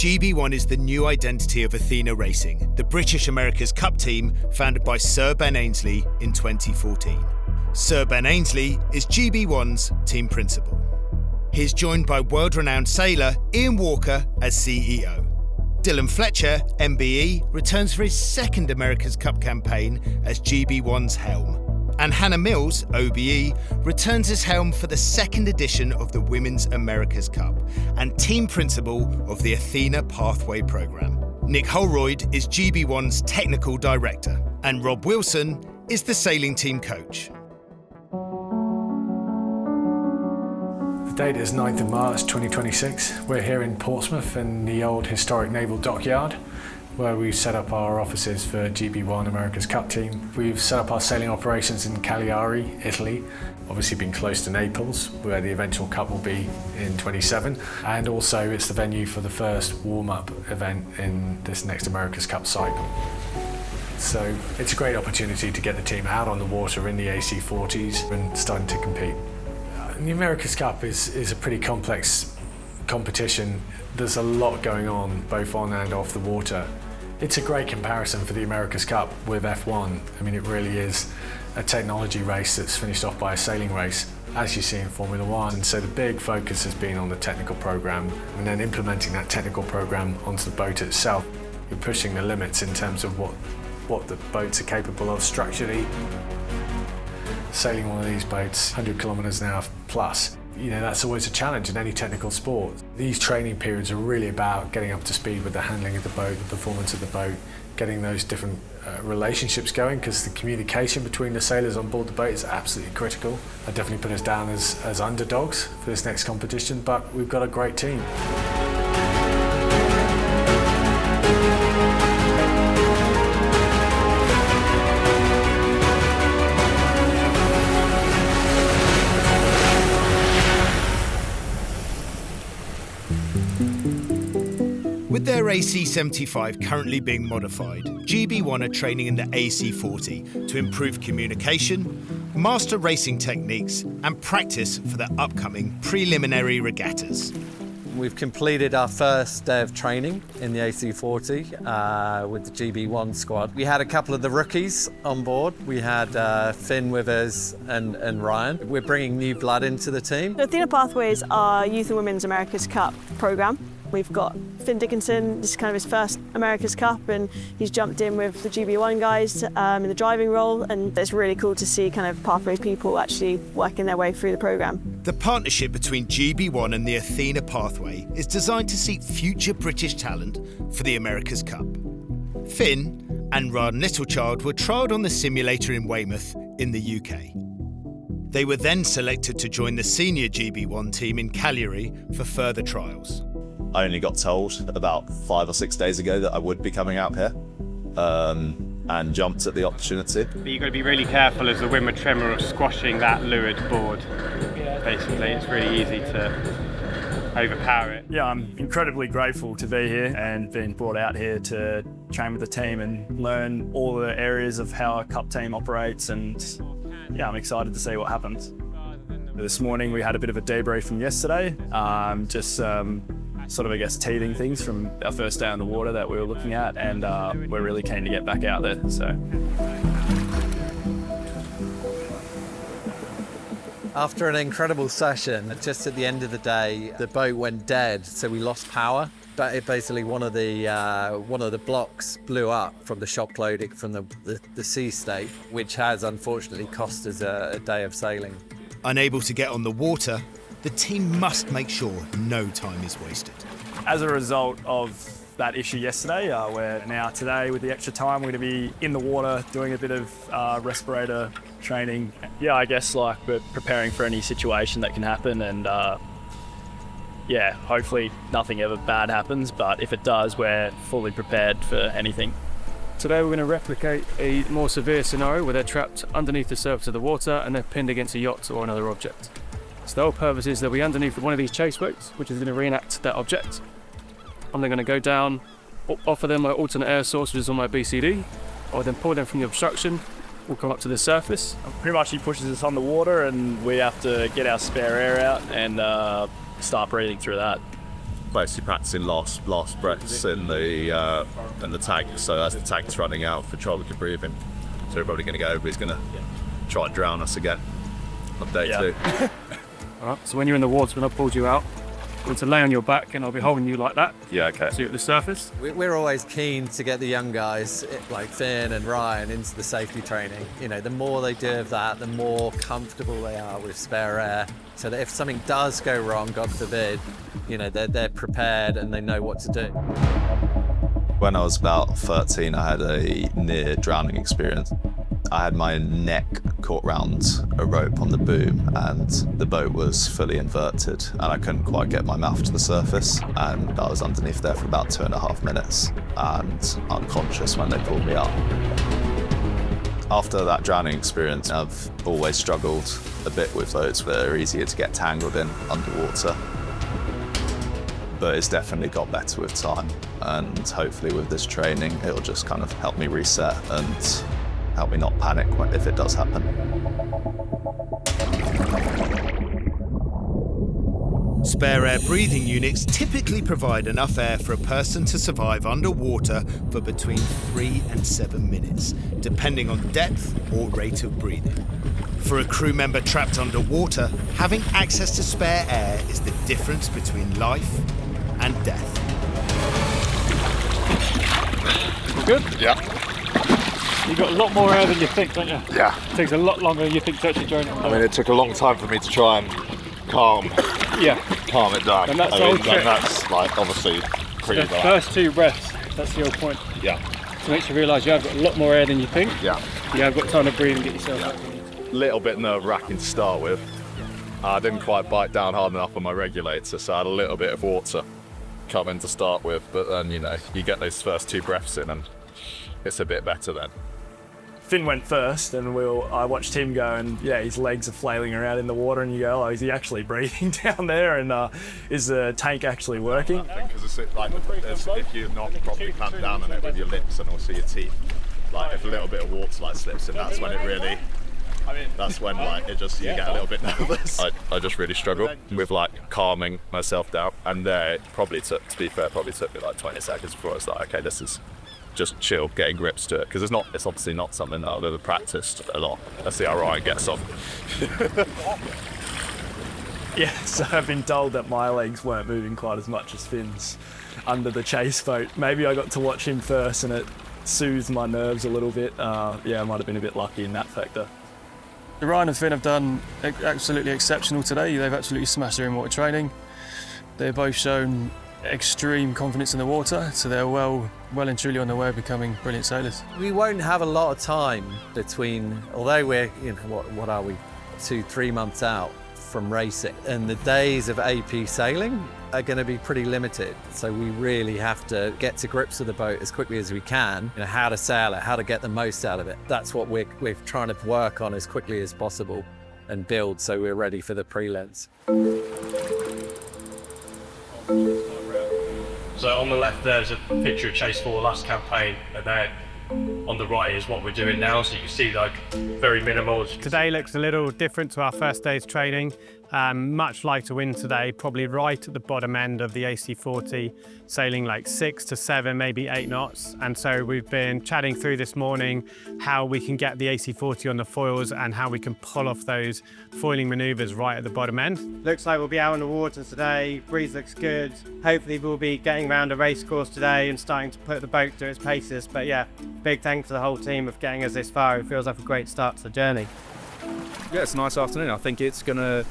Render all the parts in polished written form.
GB1 is the new identity of Athena Racing, the British America's Cup team founded by Sir Ben Ainslie in 2014. Sir Ben Ainslie is GB1's team principal. He is joined by world-renowned sailor Ian Walker as CEO. Dylan Fletcher, MBE, returns for his second America's Cup campaign as GB1's helm. And Hannah Mills, OBE, returns as helm for the second edition of the Women's America's Cup and team principal of the Athena Pathway programme. Nick Holroyd is GB1's technical director, and Rob Wilson is the sailing team coach. The date is 9th of March 2026. We're here in Portsmouth in the old historic naval dockyard, where we've set up our offices for GB1 America's Cup team. We've set up our sailing operations in Cagliari, Italy, obviously being close to Naples, where the eventual cup will be in 27. And also it's the venue for the first warm-up event in this next America's Cup cycle. So it's a great opportunity to get the team out on the water in the AC40s and starting to compete. The America's Cup is a pretty complex competition. There's a lot going on both on and off the water. It's a great comparison for the America's Cup with F1. I mean, it really is a technology race that's finished off by a sailing race, as you see in Formula One. And so the big focus has been on the technical program and then implementing that technical program onto the boat itself. You're pushing the limits in terms of what the boats are capable of structurally. Sailing one of these boats 100 kilometers an hour plus, you know, that's always a challenge in any technical sport. These training periods are really about getting up to speed with the handling of the boat, the performance of the boat, getting those different relationships going, because the communication between the sailors on board the boat is absolutely critical. I definitely put us down as underdogs for this next competition, but we've got a great team. With their AC75 currently being modified, GB1 are training in the AC40 to improve communication, master racing techniques and practice for the upcoming preliminary regattas. We've completed our first day of training in the AC40 with the GB1 squad. We had a couple of the rookies on board. We had Finn with us and Ryan. We're bringing new blood into the team. The Athena Pathways are Youth and Women's America's Cup programme. We've got Finn Dickinson, this is kind of his first America's Cup, and he's jumped in with the GB1 guys in the driving role, and it's really cool to see kind of Pathways people actually working their way through the programme. The partnership between GB1 and the Athena Pathway is designed to seek future British talent for the America's Cup. Finn and Ryan Littlechild were trialled on the simulator in Weymouth in the UK. They were then selected to join the senior GB1 team in Cagliari for further trials. I only got told about 5 or 6 days ago that I would be coming out here and jumped at the opportunity. But you've got to be really careful as the wind would tremor of squashing that leeward board. Basically, it's really easy to overpower it. Yeah, I'm incredibly grateful to be here and being brought out here to train with the team and learn all the areas of how a cup team operates, and yeah, I'm excited to see what happens. This morning we had a bit of a debrief from yesterday, sort of, I guess, teething things from our first day on the water that we were looking at, and we're really keen to get back out there. So, after an incredible session, just at the end of the day, the boat went dead, so we lost power. But it basically one of the blocks blew up from the shock loading from the sea state, which has unfortunately cost us a day of sailing. Unable to get on the water, the team must make sure no time is wasted. as a result of that issue yesterday, we're now today with the extra time, we're going to be in the water doing a bit of respirator training. Yeah, I guess like we're preparing for any situation that can happen, and yeah, hopefully nothing ever bad happens, but if it does, we're fully prepared for anything. Today we're going to replicate a more severe scenario where they're trapped underneath the surface of the water and they're pinned against a yacht or another object. So the whole purpose is they'll be underneath one of these chase boats, which is going to reenact that object. I'm then going to go down, offer them my alternate air source, which is on my BCD. I'll then pull them from the obstruction, we'll come up to the surface. Pretty much he pushes us on the water and we have to get our spare air out and start breathing through that. basically practicing last breaths in the tank. So as the tank's running out for tropical breathing, so we're probably going to go. Everybody's going to try and drown us again on day 2. All right, so when you're in the water, when I pulled you out, you're going to lay on your back and I'll be holding you like that. Yeah, okay. So you're at the surface. We're always keen to get the young guys, like Finn and Ryan, into the safety training. You know, the more they do of that, the more comfortable they are with spare air. So that if something does go wrong, God forbid, you know, they're prepared and they know what to do. When I was about 13, I had a near drowning experience. I had my neck caught round a rope on the boom and the boat was fully inverted and I couldn't quite get my mouth to the surface, and I was underneath there for about 2.5 minutes and unconscious when they pulled me up. After that drowning experience, I've always struggled a bit with boats that are easier to get tangled in underwater. But it's definitely got better with time, and hopefully with this training it'll just kind of help me reset and help me not panic if it does happen. Spare air breathing units typically provide enough air for a person to survive underwater for between 3 and 7 minutes, depending on depth or rate of breathing. For a crew member trapped underwater, having access to spare air is the difference between life and death. Good? Yeah. You've got a lot more air than you think, don't you? Yeah. It takes a lot longer than you think to actually join it. I mean, it took a long time for me to try and calm it down. And that's I the mean, whole trick. that's like obviously pretty The bad. first 2 breaths, that's the whole point. Yeah. To make you realise you have got a lot more air than you think. Yeah. You have got time to breathe and get yourself out. Little bit nerve-wracking to start with. I didn't quite bite down hard enough on my regulator, so I had a little bit of water come in to start with, but then, you know, you get those first 2 breaths in and it's a bit better then. Finn went first, and I watched him go, and yeah, his legs are flailing around in the water, and you go, oh, is he actually breathing down there? And is the tank actually working? Because if you're not properly clamped down on it with your lips and also your teeth, like if a little bit of water like slips in, that's when it really. That's when like it just you get a little bit nervous. I just really struggled with like calming myself down, and there it probably took me like 20 seconds before I was like, okay, this is just chill, getting grips to it, because it's obviously not something that I've ever practiced a lot. Let's see how Ryan gets on. Yeah, so I've been told that my legs weren't moving quite as much as Finn's under the chase boat. Maybe I got to watch him first and it soothed my nerves a little bit. Yeah, I might have been a bit lucky in that factor. Ryan and Finn have done absolutely exceptional today. They've absolutely smashed their in-water training. They've both shown extreme confidence in the water, so they're well and truly on their way of becoming brilliant sailors. We won't have a lot of time between, although we're, you know, what are we, 2-3 months out from racing, and the days of AP sailing are going to be pretty limited. So we really have to get to grips with the boat as quickly as we can, you know, how to sail it, how to get the most out of it. That's what we're trying to work on as quickly as possible and build so we're ready for the prelims. So on the left there's a picture of Chase 4 last campaign, and then on the right is what we're doing now, so you can see like very minimal. Today looks a little different to our first day's training. Much lighter wind today, probably right at the bottom end of the AC40, sailing like 6 to 7, maybe 8 knots. And so we've been chatting through this morning how we can get the AC40 on the foils and how we can pull off those foiling manoeuvres right at the bottom end. Looks like we'll be out on the water today, breeze looks good. Hopefully we'll be getting around a race course today and starting to put the boat to its paces. But yeah, big thanks to the whole team of getting us this far. It feels like a great start to the journey. Yeah, it's a nice afternoon. I think it's going to,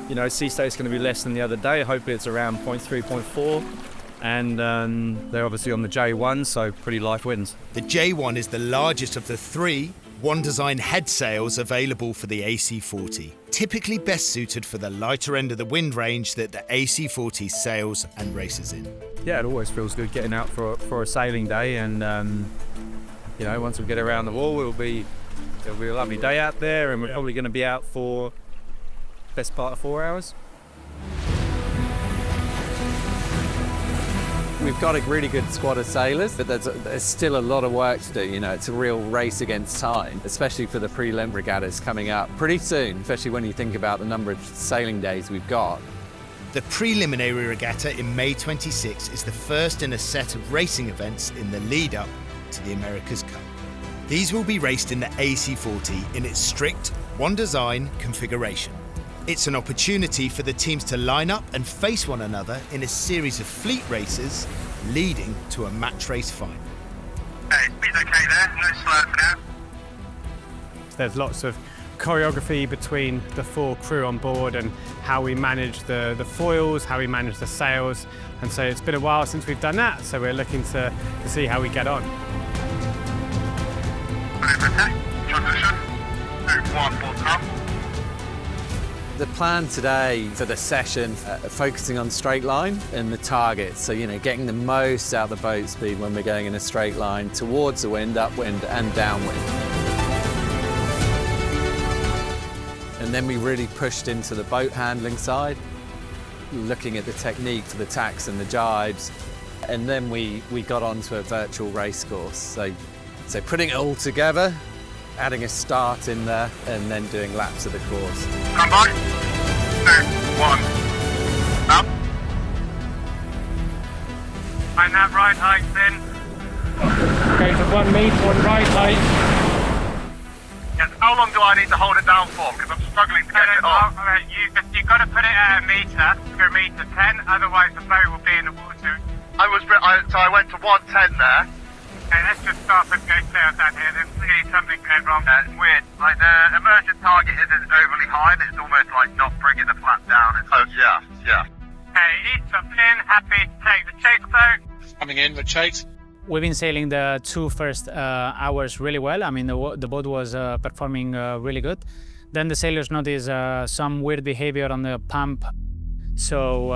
you know, sea state's going to be less than the other day. Hopefully it's around 0.3, 0.4. And they're obviously on the J1, so pretty light winds. The J1 is the largest of the 3 One Design head sails available for the AC40, typically best suited for the lighter end of the wind range that the AC40 sails and races in. Yeah, it always feels good getting out for a sailing day, and you know, once we get around the wall, it'll be a lovely day out there, and we're probably going to be out for best part of 4 hours. We've got a really good squad of sailors, but there's still a lot of work to do. You know, it's a real race against time, especially for the prelim regattas coming up pretty soon, especially when you think about the number of sailing days we've got. The preliminary regatta in May 26 is the first in a set of racing events in the lead up to the America's Cup. These will be raced in the AC40 in its strict one design configuration. It's an opportunity for the teams to line up and face one another in a series of fleet races leading to a match race final. Speed's okay there, no slurs now. There's lots of choreography between the 4 crew on board and how we manage the foils, how we manage the sails, and so it's been a while since we've done that, so we're looking to see how we get on. Transition, 2-1, full up. The plan today for the session, focusing on straight line and the target. So, getting the most out of the boat speed when we're going in a straight line towards the wind, upwind and downwind. And then we really pushed into the boat handling side, looking at the technique for the tacks and the jibes. And then we got onto a virtual race course. So putting it all together, adding a start in there, and then doing laps of the course. Come by. 2-1. Up. Find that right height then. Okay, so 1 metre on right height. Yes, how long do I need to hold it down for? Because I'm struggling to get it off. You've got to put it at a metre, to a metre 10, otherwise the boat will be in the water. So I went to 110 there. Okay, let's just stop and go sail down here. There's clearly something going wrong. It's weird. Like the emergent target isn't overly high, and it's almost like not bringing the flap down. Yeah. Okay, each up in, happy to take the chase boat. Coming in with chase. We've been sailing the 2 first hours really well. I mean, the boat was performing really good. Then the sailors noticed some weird behavior on the pump. So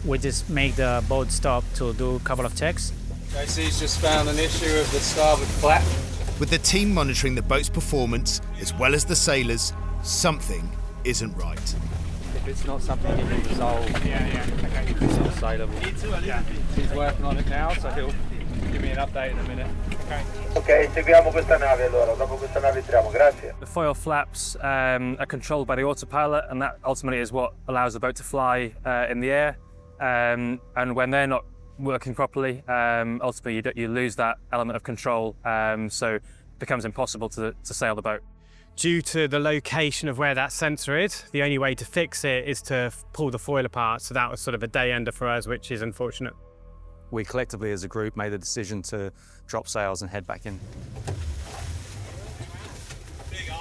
we just made the boat stop to do a couple of checks. JC's just found an issue of the starboard flap. With the team monitoring the boat's performance, as well as the sailors, something isn't right. If it's not something you can resolve, okay. It's not sailable. He's working on it now, so he'll give me an update in a minute. Ok, seguiamo questa nave allora. Dopo questa nave entriamo, grazie. The foil flaps are controlled by the autopilot, and that ultimately is what allows the boat to fly in the air. And when they're not working properly, ultimately you lose that element of control, so it becomes impossible to sail the boat. Due to the location of where that sensor is, the only way to fix it is to pull the foil apart, so that was sort of a day ender for us, which is unfortunate. We collectively as a group made the decision to drop sails and head back in.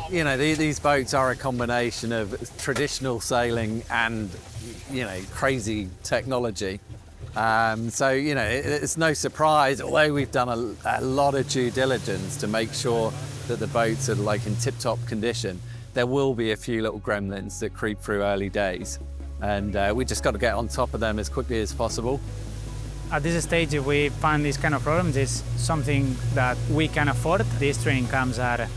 These boats are a combination of traditional sailing and, crazy technology. It's no surprise, although we've done a lot of due diligence to make sure that the boats are in tip-top condition, there will be a few little gremlins that creep through early days. And we just got to get on top of them as quickly as possible. At this stage, if we find these kind of problems, it's something that we can afford. These training camps are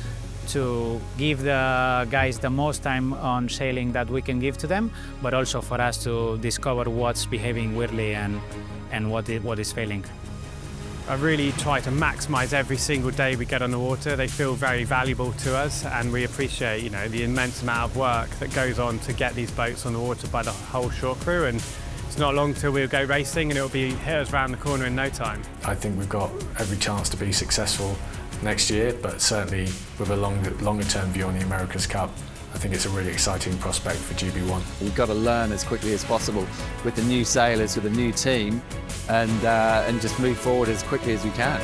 to give the guys the most time on sailing that we can give to them, but also for us to discover what's behaving weirdly and what is failing. I really try to maximise every single day we get on the water. They feel very valuable to us, and we appreciate, the immense amount of work that goes on to get these boats on the water by the whole shore crew. And it's not long till we'll go racing, and it'll be hit us round the corner in no time. I think we've got every chance to be successful next year, but certainly with a longer term view on the America's Cup, I think it's a really exciting prospect for GB1. We've got to learn as quickly as possible with the new sailors, with the new team, and just move forward as quickly as we can.